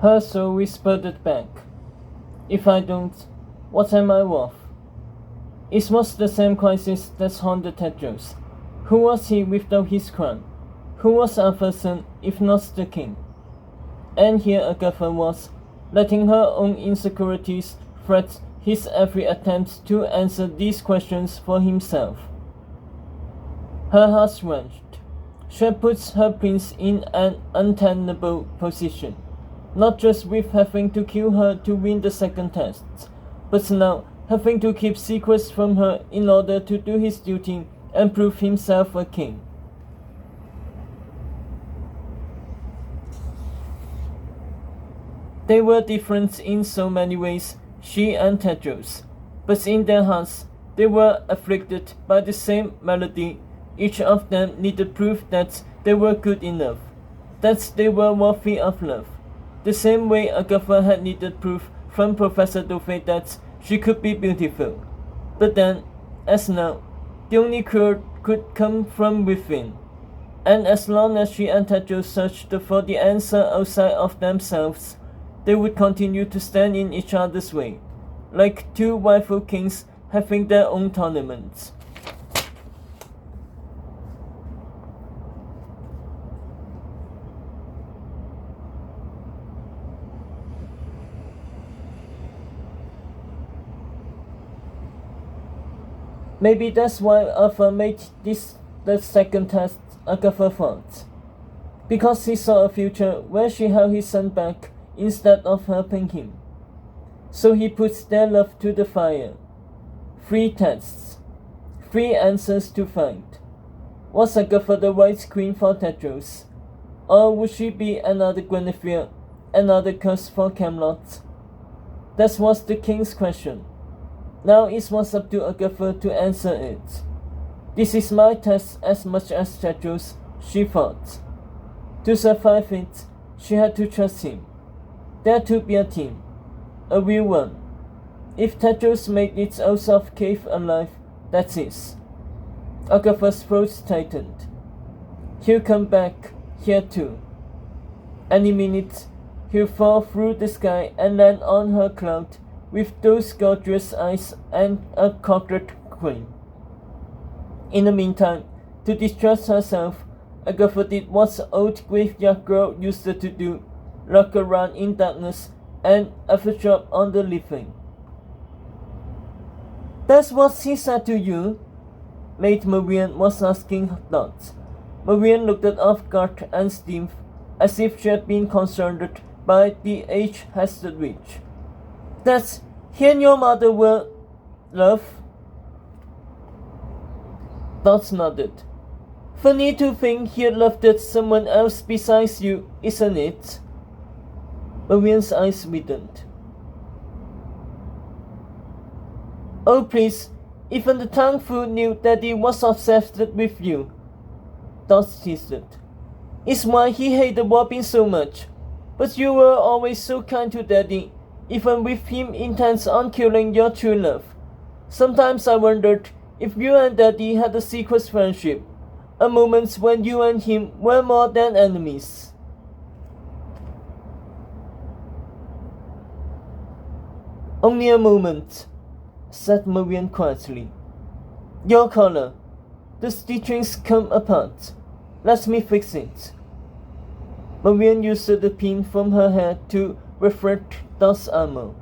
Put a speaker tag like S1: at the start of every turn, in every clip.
S1: Her soul whispered back, "If I don't, what am I worth?" It was the same crisis that haunted Tedros. Who was he without his crown? Who was Arthur's son if not the king? And here Agatha was, letting her own insecurities threat his every attempt to answer these questions for himself. Her heart wrenched. She had put her prince in an untenable position, not just with having to kill her to win the second test, but now having to keep secrets from her in order to do his duty and prove himself a king. They were different in so many ways, she and Tedros, but in their hearts they were afflicted by the same malady. Each of them needed proof that they were good enough, that they were worthy of love, the same way Agatha had needed proof from Professor Dove that she could be beautiful. But then, as now, the only cure could come from within. And as long as she and Tedros searched for the answer outside of themselves, they would continue to stand in each other's way, like two rival kings having their own tournaments. Maybe that's why Arthur made this the second test, Agatha thought. Because he saw a future where she held his son back instead of helping him. So he put their love to the fire. 3 tests. 3 answers to find. Was Agatha the right queen for Tedros? Or would she be another Guinevere, another curse for Camelot? That was the king's question. Now it was up to Agatha to answer it. This is my test as much as Tedros, she thought. To survive it, she had to trust him. There to be a team, a real one. If Tedros made it out of cave alive, that's it. Agatha's throat tightened. He'll come back here too. Any minute, he'll fall through the sky and land on her cloud with those gorgeous eyes and a cocked queen. In the meantime, to distress herself, Agatha did what old graveyard girl used to do, look around in darkness and eavesdrop on the living. That's what he said to you? Late Marian was asking that. Marian looked off guard and stiff, as if she had been concerned by the age Hester reached. That he and your mother were love? Dot nodded. Funny to think he had loved someone else besides you, isn't it? Marian's eyes widened. Oh please, even the town fool knew Daddy was obsessed with you. Dot teased. It's why he hated Robin so much. But you were always so kind to Daddy, even with him intent on killing your true love. Sometimes I wondered if you and Daddy had a secret friendship, a moment when you and him were more than enemies. Only a moment, said Marian quietly. Your collar. The stitchings come apart. Let me fix it. Marian used the pin from her hair to reflect Dot's armor.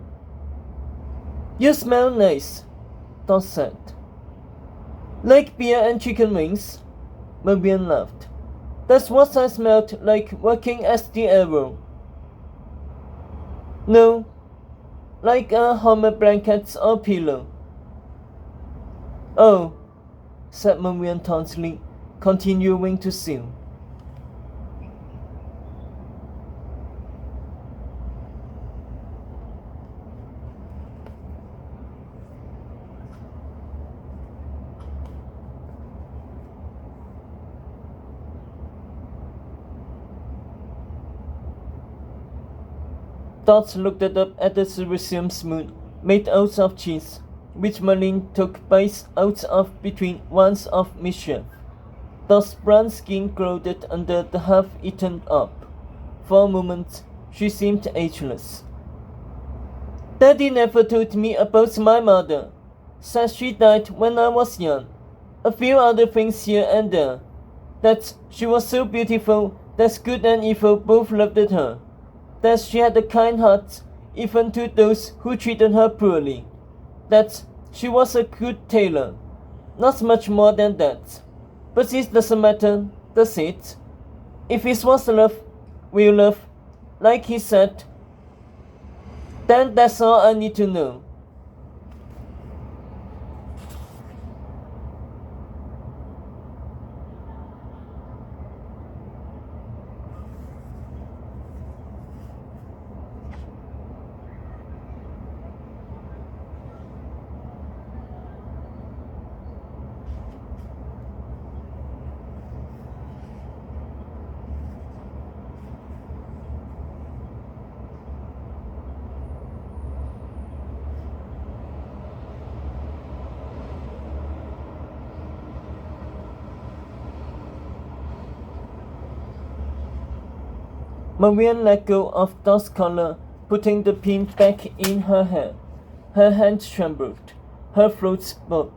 S1: You smell nice, Dot said. Like beer and chicken wings? Marian laughed. That's what I smelled like working as the Arrow. No, like a Homer blanket or pillow. Oh, said Marian tauntingly, continuing to sew. Dot looked up at the Cerulean moon, made out of cheese, which Merlin took bites out of between ones of mischief. Dot's brown skin glowed under the half-eaten up. For a moment, She seemed ageless. Daddy never told me about my mother. Says she died when I was young. A few other things here and there. That she was so beautiful that good and evil both loved her. That she had a kind heart even to those who treated her poorly. That she was a good tailor. Not much more than that. But this doesn't matter, does it? If it was love, real love, like he said, then that's all I need to know. Marianne let go of Dot's collar, putting the pin back in her hair. Her hand trembled. Her throat sputtering.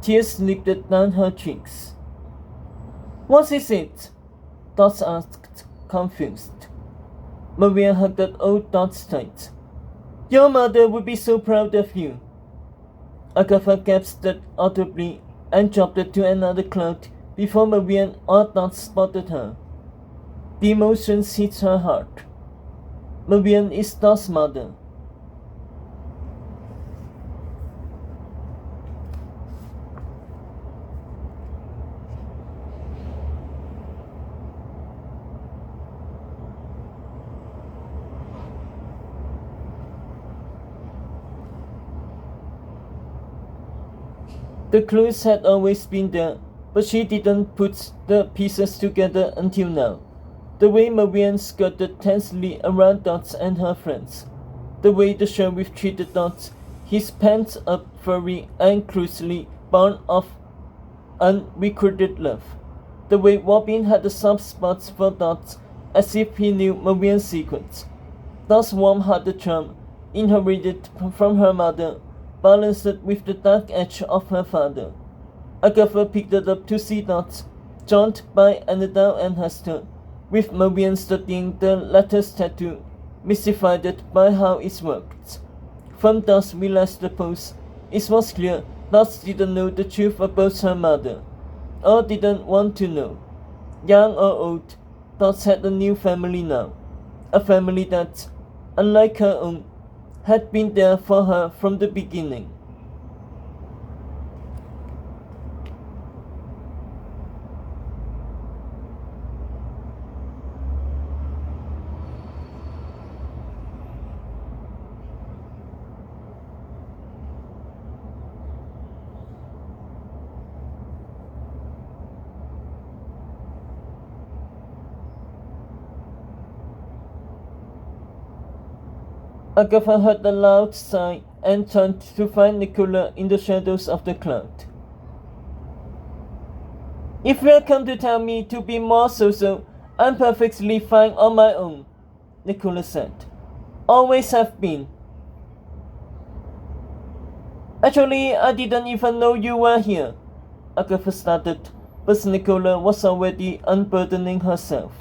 S1: Tears slipped down her cheeks. What is it? Dot asked, confused. Marianne hugged old Dot tight. Your mother would be so proud of you. Agatha gasped audibly and dropped to another cloud before Marianne or Dot spotted her. The emotions hit her heart. Marianne is Dot's mother. The clues had always been there, but she didn't put the pieces together until now. The way Marianne skirted tensely around Dot and her friends. The way the sheriff treated Dot, his pent up fury and closely born of unrecorded love. The way Robin had a soft spot for Dot, as if he knew Marianne's secrets. Dot's warm-hearted charm, inherited from her mother, balanced with the dark edge of her father. Agatha picked it up to see Dot, joined by Annabelle and Hester, with Marianne studying the latter's tattoo, mystified by how it worked. From Dot's relaxed pose, it was clear Dot didn't know the truth about her mother, or didn't want to know. Young or old, Dot had a new family now, a family that, unlike her own, had been there for her from the beginning. Agatha heard a loud sigh and turned to find Nicola in the shadows of the cloud. If you're come to tell me to be more so, I'm perfectly fine on my own, Nicola said. Always have been. Actually, I didn't even know you were here, Agatha started, but Nicola was already unburdening herself.